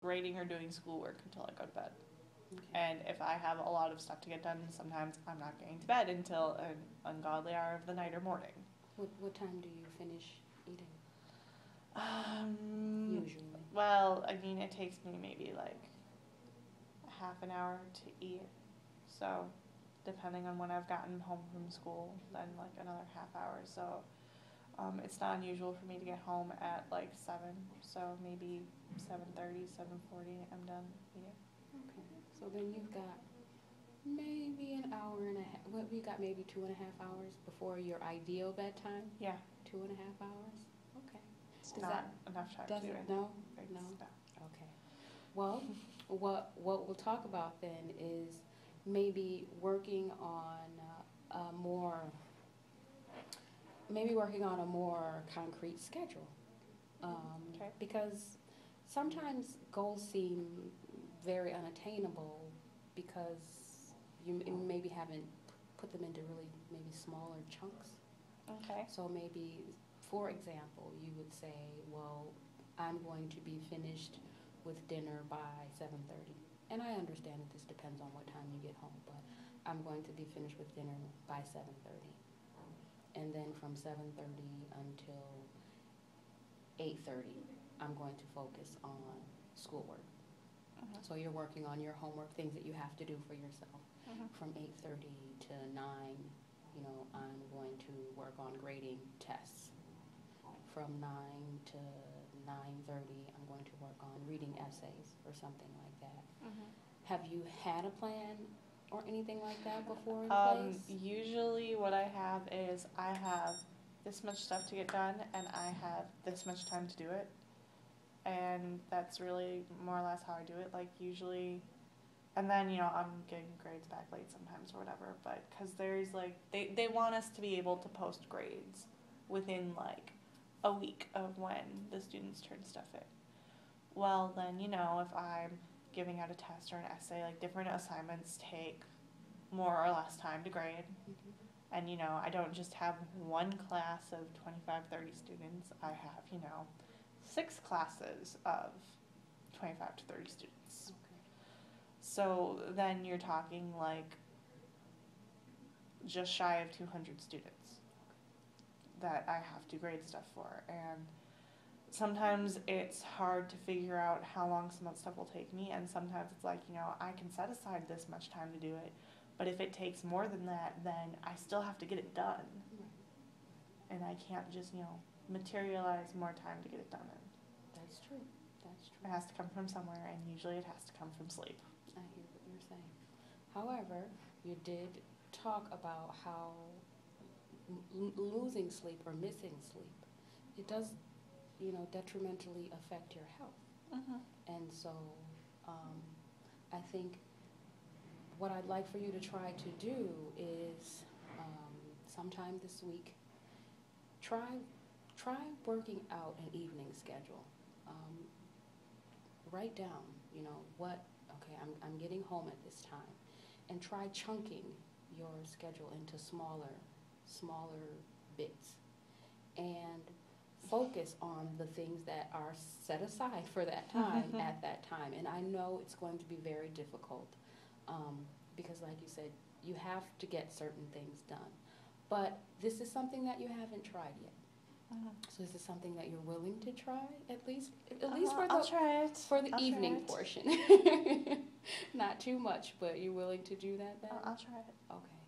grading or doing schoolwork until I go to bed. Okay. And if I have a lot of stuff to get done, sometimes I'm not getting to bed until an ungodly hour of the night or morning. What time do you finish eating usually? Well, I mean, it takes me maybe like half an hour to eat. So, depending on when I've gotten home from school, then like another half hour. So, it's not unusual for me to get home at like 7. So maybe 7:30, 7:40, I'm done eating. Okay. So then you've got maybe an hour and a half. What we got? Maybe 2.5 hours before your ideal bedtime. Yeah, 2.5 hours. Okay. it's Does not enough time does to do it? it. No. It's No. not. Okay. Well, what we'll talk about then is maybe working on a more maybe working on a more concrete schedule. Okay. Because sometimes goals seem very unattainable because you maybe haven't put them into really maybe smaller chunks. Okay. So maybe, for example, you would say, well, I'm going to be finished with dinner by 7:30. And I understand that this depends on what time you get home, but I'm going to be finished with dinner by 7:30. And then from 7:30 until 8:30, I'm going to focus on schoolwork. So you're working on your homework, things that you have to do for yourself. From 8:30 to 9, I'm going to work on grading tests. From 9 to 9:30, I'm going to work on reading essays or something like that. Have you had a plan or anything like that before in place? Usually what I have is I have this much stuff to get done and I have this much time to do it. And that's really more or less how I do it. Like usually, and then, I'm getting grades back late sometimes or whatever, but because there's like, they want us to be able to post grades within like a week of when the students turn stuff in. Well, then, if I'm giving out a test or an essay, like different assignments take more or less time to grade. And, I don't just have one class of 25, 30 students. I have, 6 classes of 25 to 30 students. Okay. So then you're talking like just shy of 200 students that I have to grade stuff for. And sometimes it's hard to figure out how long some of that stuff will take me. And sometimes it's like, I can set aside this much time to do it. But if it takes more than that, then I still have to get it done. Right. And I can't just, materialize more time to get it done in. That's true. That's true. It has to come from somewhere, and usually it has to come from sleep. I hear what you're saying. However, you did talk about how losing sleep or missing sleep, it does, detrimentally affect your health. And so I think what I'd like for you to try to do is sometime this week, try working out an evening schedule. Write down, I'm getting home at this time, and try chunking your schedule into smaller bits, and focus on the things that are set aside for that time at that time. And I know it's going to be very difficult because, like you said, you have to get certain things done. But this is something that you haven't tried yet. So is this something that you're willing to try at least I'll try it. for the I'll evening try it. portion? Not too much, but you're willing to do that then? I'll try it. Okay.